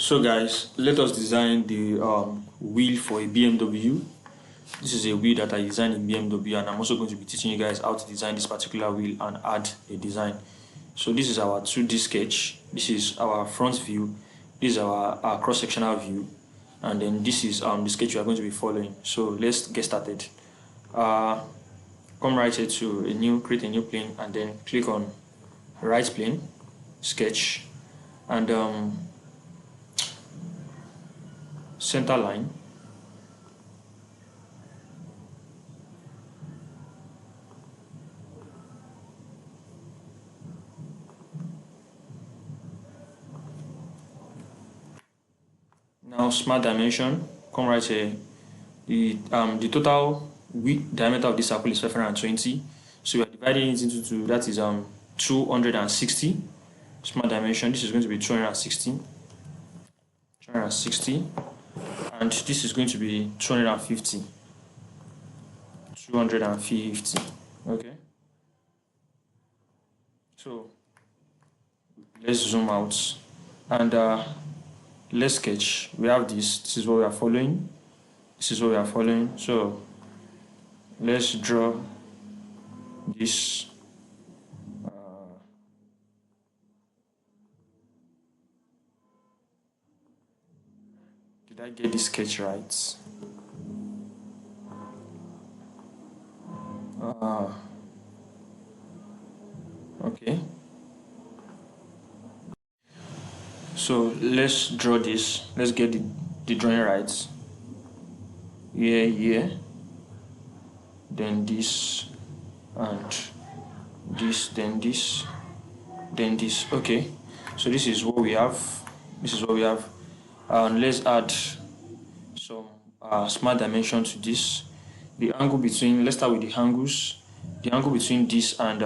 So guys, let us design the wheel for a BMW. This is a wheel that I designed in BMW, and I'm also going to be teaching you guys how to design this particular wheel and add a design. So this is our 2D sketch. This is our front view. This is our cross-sectional view, and then this is the sketch we are going to be following. So let's get started. Come right here to create a new plane, and then click on right plane, sketch, and center line. Now smart dimension, come right here. The total width diameter of this circle is 520. So we are dividing it into two. That is 260. Smart dimension. This is going to be 260. 260. And this is going to be 250. 250. Okay. So let's zoom out and let's sketch. We have this. This is what we are following. This is what we are following. So let's draw this. Did I get this sketch right? Okay. So let's draw this. Let's get the drawing right. Yeah. Then this, and this, then this, then this. Okay. So this is what we have. This is what we have. And let's add some smart dimension to this. The angle between, let's start with the angles. The angle between this and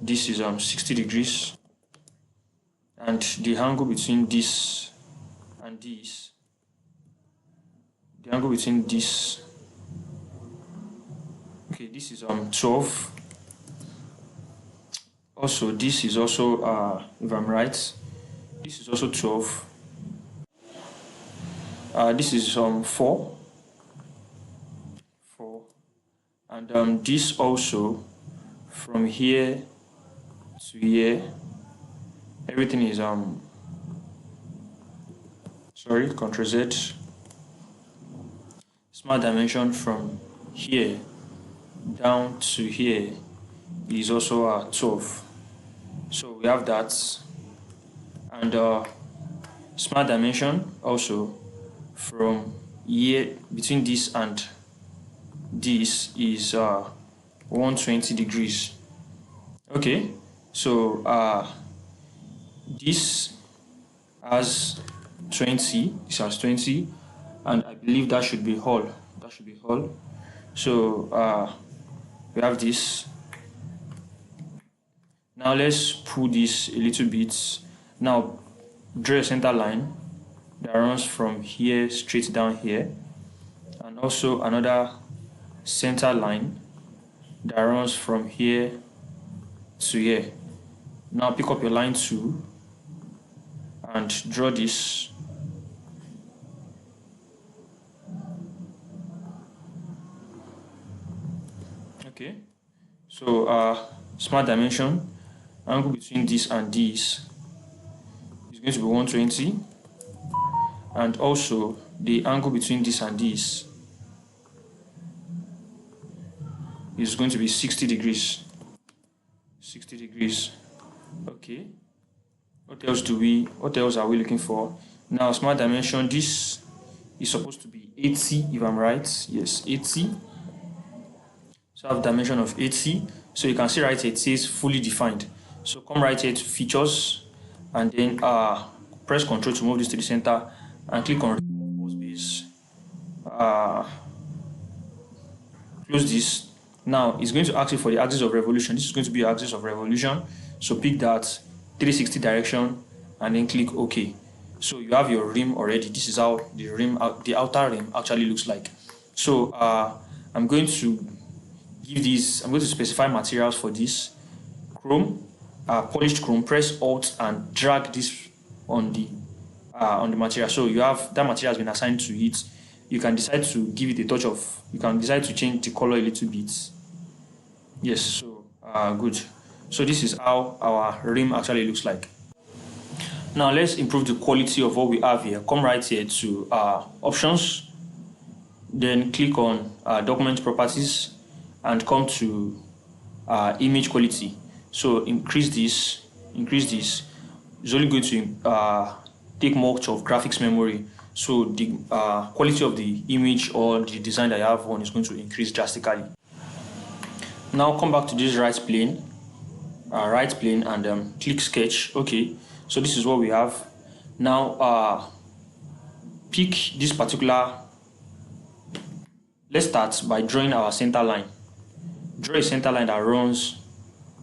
this is 60 degrees. And the angle between this and this, the angle between this, okay, this is 12. Also, this is also, if I'm right, this is also 12. This is 4, and this also, from here to here, everything is Ctrl Z. Smart dimension from here down to here is also 12. So we have that, and smart dimension also from here between this and this is 120 degrees. Okay, so this has 20. This has 20, and I believe that should be all. That should be all. So we have this. Now let's pull this a little bit. Now draw a center line that runs from here straight down here, and also another center line that runs from here to here. Now pick up your line 2 and draw this. Okay, so smart dimension, angle between this and this is going to be 120, and also the angle between this and this is going to be 60 degrees. 60 degrees. Okay. What else are we looking for? Now smart dimension, this is supposed to be 80 if I'm right. Yes, 80. So I have dimension of 80. So you can see right here it says fully defined. So come right here to features, and then press Ctrl to move this to the center, and click on remove boss base. Close this. Now it's going to ask you for the axis of revolution. This is going to be your axis of revolution. So pick that 360 direction and then click OK. So you have your rim already. This is how the outer rim actually looks like. So I'm going to specify materials for this. Chrome, polished chrome. Press Alt and drag this on the on the material. So you have that material has been assigned to it. You can decide to give it a touch of, you can decide to change the color a little bit. Yes, so good. So this is how our rim actually looks like. Now let's improve the quality of what we have here. Come right here to options, then click on document properties and come to image quality. So increase this. It's only going to take much of graphics memory. So the quality of the image or the design that you have on is going to increase drastically. Now come back to this right plane and click sketch. Okay, so this is what we have. Now pick this particular, let's start by drawing our center line. Draw a center line that runs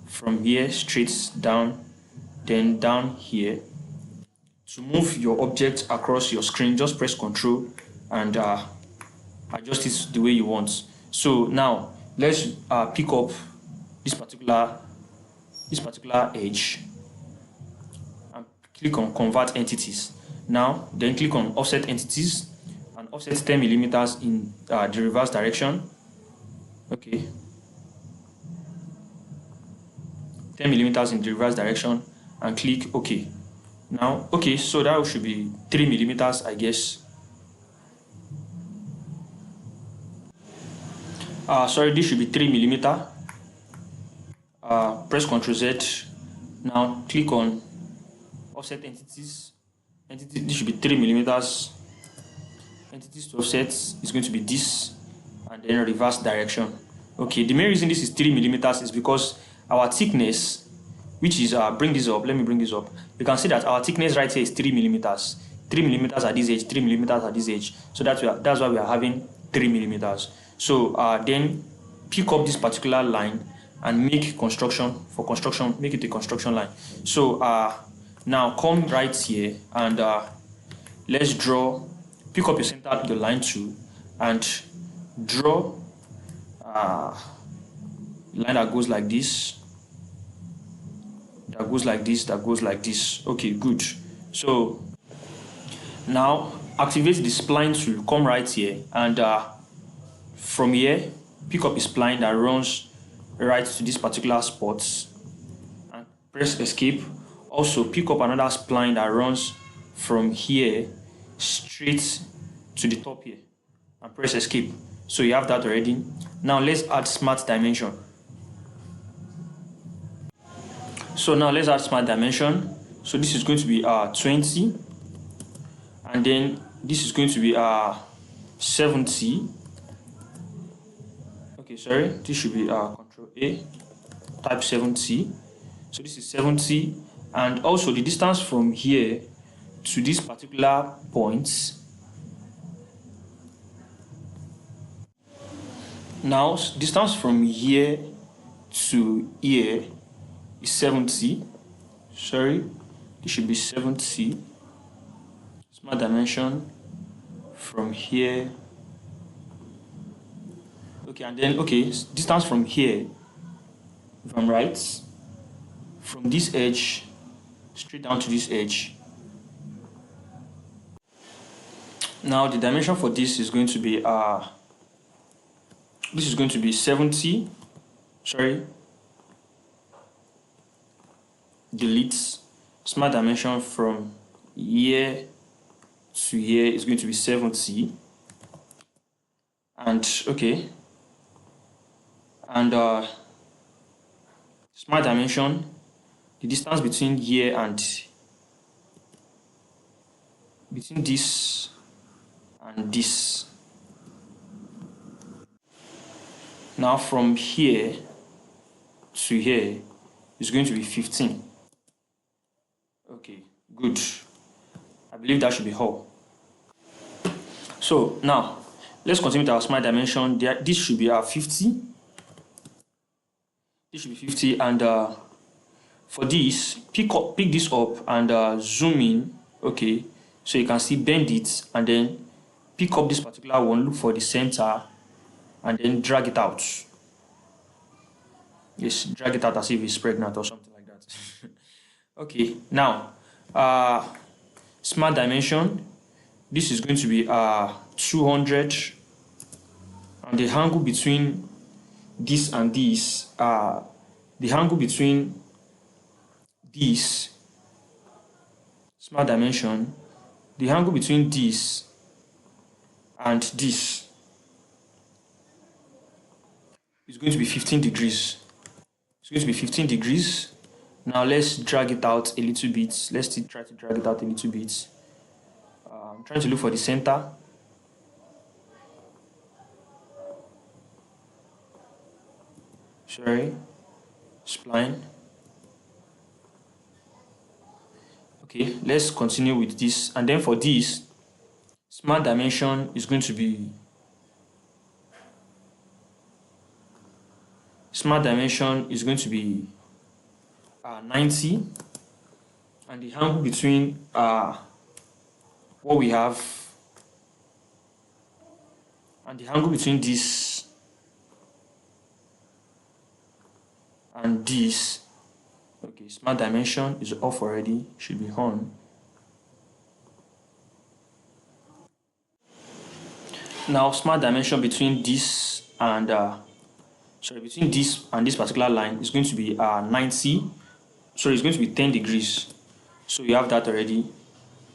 from here straight down, then down here. To move your object across your screen, just press Ctrl and adjust it the way you want. So now let's pick up this particular edge and click on convert entities. Now then click on offset entities and offset 10 millimeters in the reverse direction. Okay, 10 millimeters in the reverse direction and click OK. Now, okay, so that should be 3 millimeters, I guess. Sorry, this should be 3 millimeter. Press Ctrl Z. Now click on offset entities. This should be 3 millimeters. Entities to offset is going to be this, and then reverse direction. Okay, the main reason this is 3 millimeters is because our thickness, which is bring this up. Let me bring this up. You can see that our thickness right here is 3 millimeters. 3 millimeters at this edge, 3 millimeters at this edge. So that's why we are having 3 millimeters. So then pick up this particular line and make construction. For construction, make it a construction line. So now come right here and let's draw. Pick up your center, your line 2, and draw a line that goes like this. That goes like this, that goes like this. Okay, good. So now activate the spline tool. Come right here and from here pick up a spline that runs right to this particular spot and press escape. Also pick up another spline that runs from here straight to the top here and press escape. So you have that already. Now let's add smart dimension. So now let's add smart dimension. So this is going to be 20, and then this is going to be 70. Okay, sorry, this should be Control A, type 70. So this is 70, and also the distance from here to this particular point. Now distance from here to here is 70. Sorry, it should be 70. Smart dimension from here. Okay, and then okay, distance from here, if I'm right, from this edge straight down to this edge. Now the dimension for this is going to be 70. Sorry, delete. Smart dimension from here to here is going to be 70. And okay, and smart dimension, the distance between here and between this and this. Now from here to here is going to be 15. Okay, good. I believe that should be all. So now let's continue with our smart dimension. This should be 50. This should be 50, and for this, pick this up and zoom in. Okay, so you can see, bend it and then pick up this particular one. Look for the center and then drag it out. Yes, drag it out as if it's pregnant or something like that. Okay, now Smart dimension, this is going to be 200, and the angle between this and this, the angle between this smart dimension, the angle between this and this is going to be 15 degrees. It's going to be 15 degrees. Now let's drag it out a little bit. Let's try to drag it out a little bit. I'm trying to look for the center. Sorry, spline. Okay, let's continue with this. And then for this, smart dimension is going to be 90, and the angle between what we have and the angle between this and this. Okay, smart dimension is off already, should be on. Now smart dimension between this and between this and this particular line is going to be 90. It's going to be 10 degrees. So you have that already.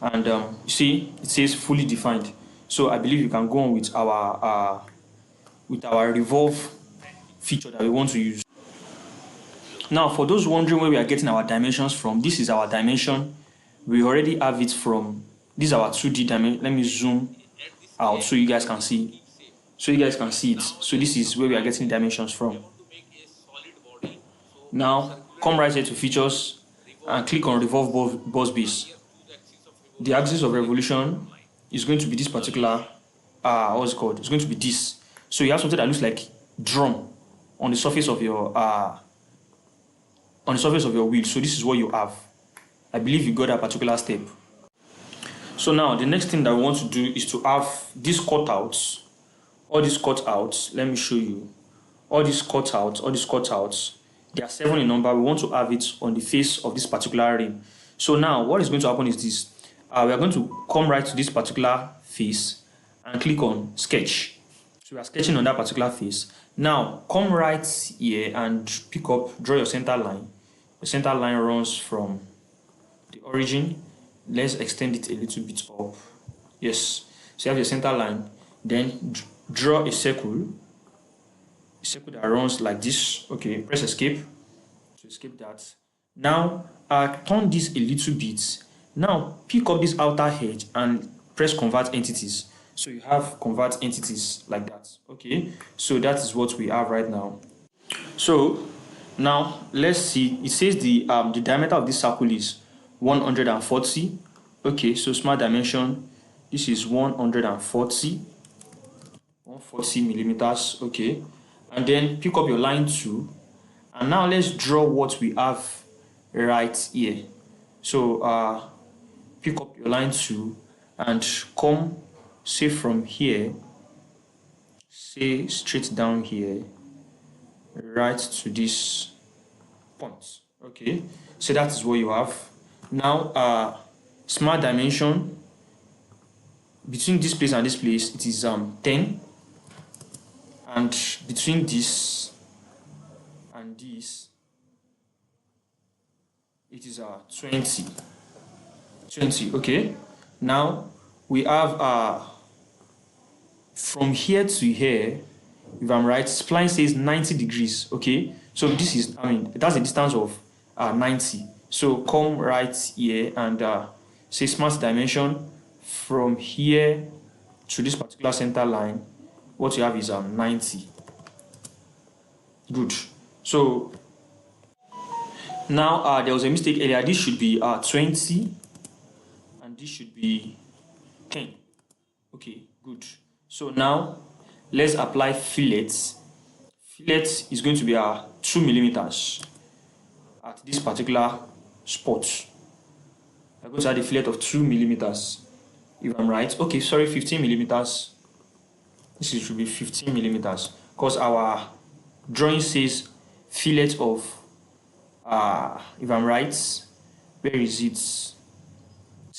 And you see, it says fully defined. So I believe you can go on with our revolve feature that we want to use. Now, for those wondering where we are getting our dimensions from, this is our dimension. We already have it from, this is our 2D dimension. Let me zoom out so you guys can see. So this is where we are getting dimensions from. Now, come right here to features and click on revolve boss base. The axis of revolution is going to be this particular, what's it called? It's going to be this. So you have something that looks like drum on the surface of your wheel. So this is what you have. I believe you got that particular step. So now the next thing that we want to do is to have these cutouts. All these cutouts, let me show you. All these cutouts, they are 7 in number. We want to have it on the face of this particular rim. So now what is going to happen is this. We are going to come right to this particular face and click on sketch. So we are sketching on that particular face. Now come right here and draw your center line. The center line runs from the origin. Let's extend it a little bit up. Yes. So you have your center line. Then draw a circle that runs like this. Okay, press escape to escape that. Now turn this a little bit. Now pick up this outer edge and press convert entities. So you have convert entities like that. Okay, so that is what we have right now. So now let's see. It says the diameter of this circle is 140. Okay, so smart dimension, this is 140 millimeters. Okay, and then pick up your line 2, and now let's draw what we have right here. So pick up your line 2 and come, say from here, say straight down here, right to this point. Okay, so that is what you have. Now smart dimension between this place and this place, it is 10, and between this and this, it is 20. Okay, now we have from here to here, if I'm right, spline says 90 degrees. Okay, so this is, that's a distance of 90. So come right here and say smart dimension from here to this particular center line. What you have is 90. Good. So now there was a mistake earlier. This should be 20 and this should be 10. Okay, good. So now let's apply fillets. Fillet is going to be 2 millimeters at this particular spot. I'm going to add a fillet of 2 millimeters, if I'm right. Okay, sorry, 15 millimeters. This should be 15 millimeters because our drawing says fillet of, if I'm right, where is it?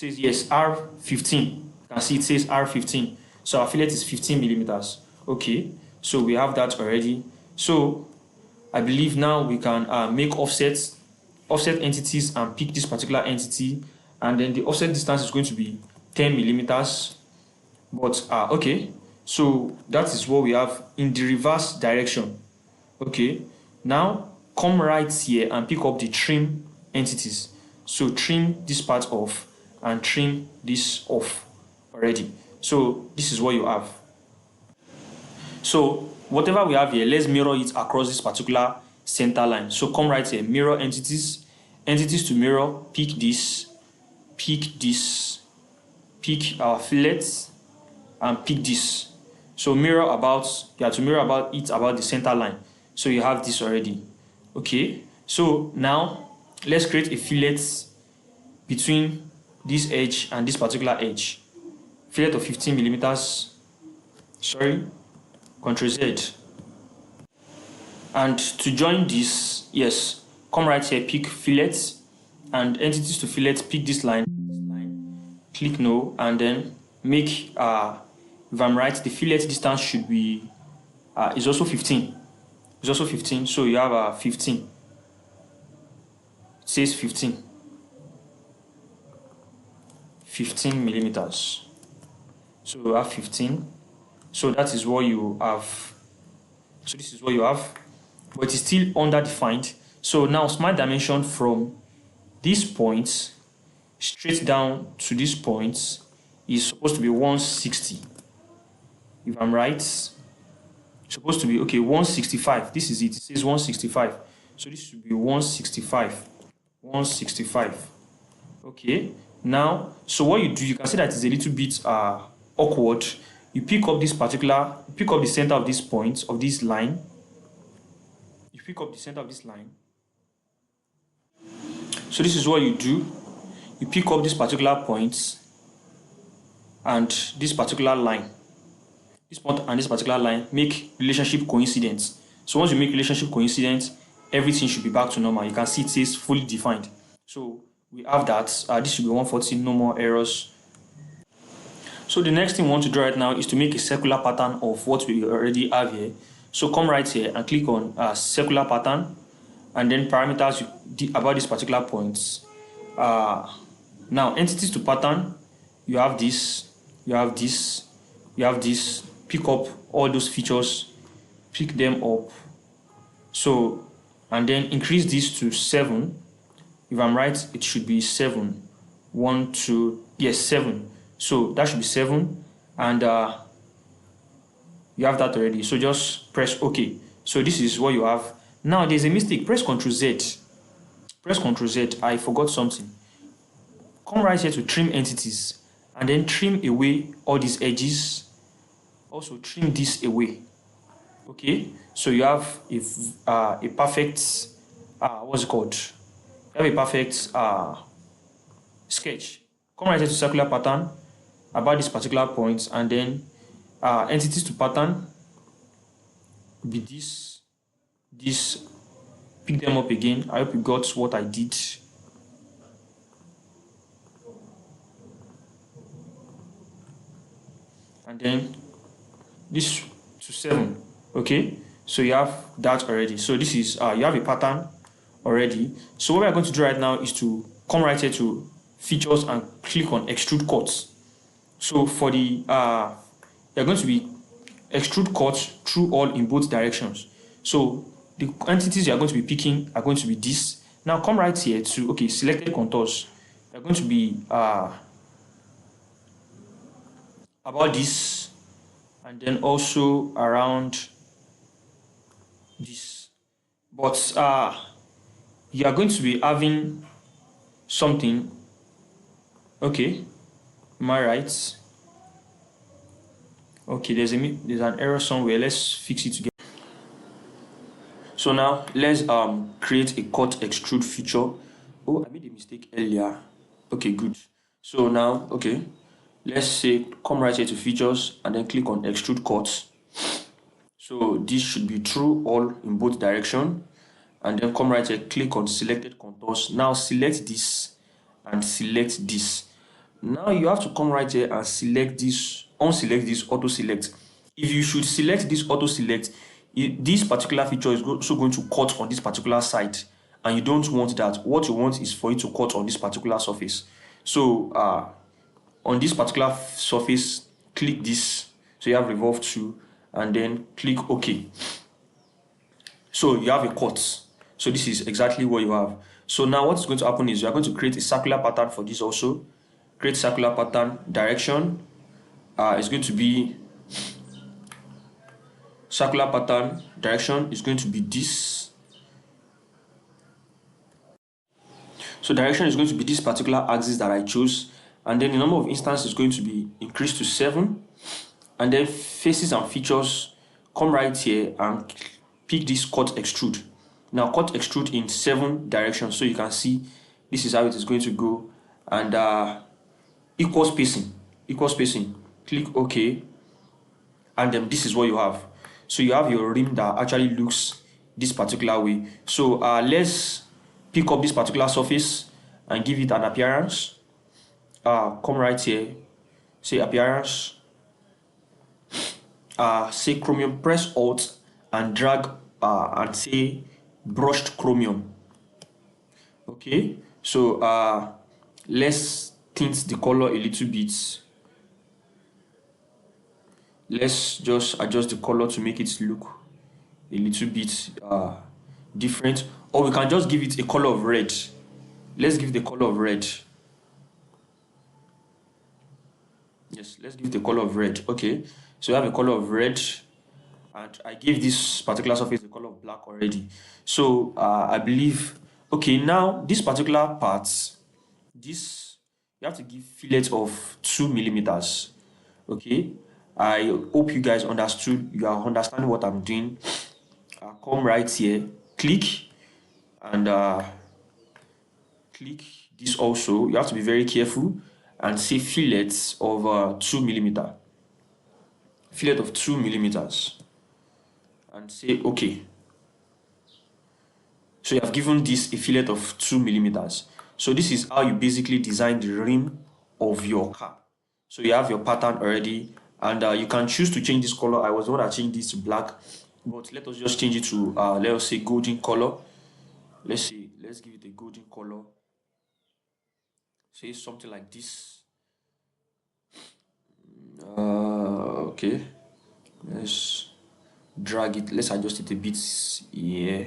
says yes, R15. You can see it says R15. So our fillet is 15 millimeters. Okay, so we have that already. So I believe now we can make offset entities and pick this particular entity, and then the offset distance is going to be 10 millimeters. But okay, so that is what we have in the reverse direction. Okay, now come right here and pick up the trim entities. So trim this part off and trim this off already. So this is what you have. So whatever we have here, let's mirror it across this particular center line. So come right here, mirror entities to mirror, pick this, pick our fillets, and pick this. So mirror about, you have to mirror about it about the center line. So you have this already. Okay, so now let's create a fillet between this edge and this particular edge. Fillet of 15 millimeters. Sorry, Ctrl Z. And to join this, yes, come right here, pick fillets and entities to fillet, pick this line, click no, and then make if I'm right, the fillet distance should be is also 15. It's also 15, so you have 15. It says 15 millimeters. So you have 15. So that is what you have. So this is what you have, but it's still underdefined. So now smart dimension from this point straight down to this point is supposed to be 160. If I'm right, it's supposed to be, okay, 165. This is it. It says 165. So this should be 165. 165. Okay. Now, so what you do, you can see that it's a little bit awkward. You pick up this particular, pick up the center of this point, of this line. You pick up the center of this line. So this is what you do. You pick up this particular point and this particular line. This point and this particular line make relationship coincident. So once you make relationship coincident, everything should be back to normal. You can see it says fully defined. So we have that. This should be 140, no more errors. So the next thing we want to draw right now is to make a circular pattern of what we already have here. So come right here and click on circular pattern, and then parameters about this particular points. Now entities to pattern, you have this, you have this, you have this. Pick up all those features, pick them up. So, and then increase this to 7. If I'm right, it should be 7. 1, 2, yes, 7. So that should be 7, and you have that already. So just press OK. So this is what you have. Now there's a mistake. Press Ctrl Z. Press Ctrl Z. I forgot something. Come right here to trim entities, and then trim away all these edges. Also trim this away. Okay. So you have a perfect what's it called? You have a perfect sketch. Come right here to circular pattern about this particular point, and then entities to pattern will be this, pick them up again. I hope you got what I did. And then this to 7. Okay, so you have that already. So this is you have a pattern already. So what we are going to do right now is to come right here to features and click on extrude cuts. So for the you're going to be extrude cuts through all in both directions. So the entities you are going to be picking are going to be this. Now come right here to selected contours. They're going to be about this, and then also around this. But you are going to be having something. Okay, am I right? Okay, there's an error somewhere. Let's fix it together. So now let's create a cut extrude feature. Oh, I made a mistake earlier. Okay, good. So now, okay, let's say come right here to features and then click on extrude cuts. So this should be true all in both direction, and then come right here, click on selected contours. Now select this and select this. Now you have to come right here and select this, unselect this auto select. If you should select this auto select, this particular feature is also going to cut on this particular side, and you don't want that. What you want is for it to cut on this particular surface. So on this particular surface, click this. So you have revolve to, and then click OK. So you have a cut. So this is exactly what you have. So now what's going to happen is you are going to create a circular pattern for this also. Create circular pattern direction. It's going to be circular pattern direction is going to be this. So direction is going to be this particular axis that I chose, and then the number of instances is going to be increased to 7, and then faces and features, come right here and pick this cut extrude. Now cut extrude in 7 directions, so you can see this is how it is going to go, and equal spacing, click OK, and then this is what you have. So you have your rim that actually looks this particular way. So let's pick up this particular surface and give it an appearance. Come right here, say appearance, say chromium, press Alt and drag and say brushed chromium. Okay, so let's tint the color a little bit. Let's just adjust the color to make it look a little bit different, or we can just give it a color of red. Let's give the color of red. Yes, let's give it a color of red. Okay, so we have a color of red, and I gave this particular surface the color of black already. So I believe, okay, now this particular part, this you have to give fillet of 2 millimeters. Okay, I hope you guys understood. You are understanding what I'm doing. Come right here, click, and click this also. You have to be very careful and say fillets of 2 millimeter. Fillet of 2 millimeters, and say OK. So you have given this a fillet of 2 millimeters. So this is how you basically design the rim of your car. So you have your pattern already, and you can choose to change this color. I was the one that changed this to black, but let us just change it to let us say golden color. Let's give it a golden color. Say something like this. Okay, let's drag it, let's adjust it a bit. Yeah,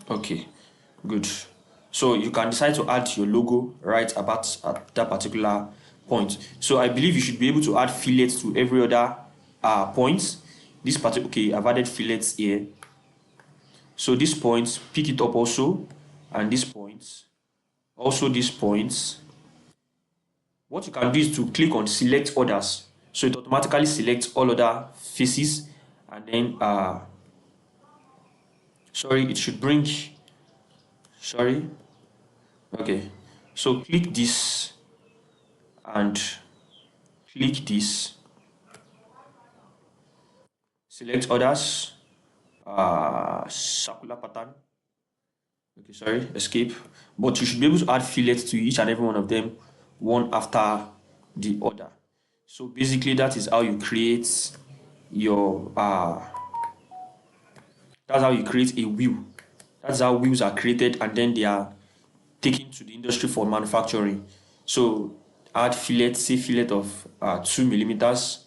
okay, good. So you can decide to add your logo right about at that particular point. So I believe you should be able to add fillets to every other point. This particular, okay, I've added fillets here. So this point, pick it up also, and this point, also these points. What you can do is to click on select others, so it automatically selects all other faces, and then sorry, it should bring, sorry, okay, so click this and click this, select others, circular pattern, okay, sorry, escape, but you should be able to add fillets to each and every one of them, one after the other. So basically that is how you create your that's how you create a wheel. That's how wheels are created, and then they are taken to the industry for manufacturing. So add fillet, say fillet of 2 millimeters,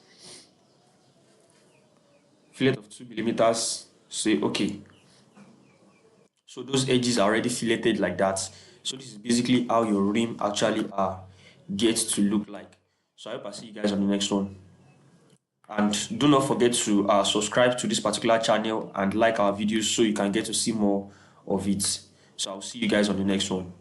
fillet of 2 millimeters, say okay. So those edges are already filleted like that. So this is basically how your rim actually gets to look like. So I hope I see you guys on the next one. And do not forget to subscribe to this particular channel and like our videos so you can get to see more of it. So I'll see you guys on the next one.